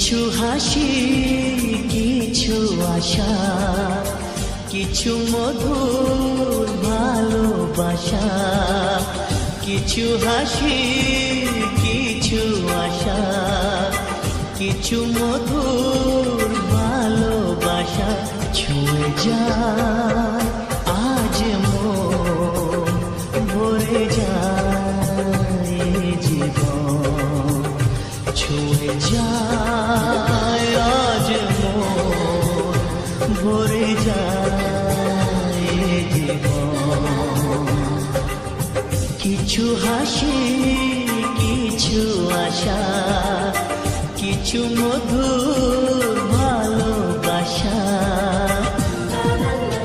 কিছু হাসি, কিছু আশা, কিছু মধুর ভালোবাসা। কিছু হাসি, কিছু আশা, কিছু মধুর ভালোবাসা। ছুঁয়ে যায় আজ মন, ভরে যায় জীবন। ছুঁয়ে যায় আজ মন, ভরে যায় জীবন। কিছু হাসি, কিছু আশা, কিছু মধুর ভালোবাসা।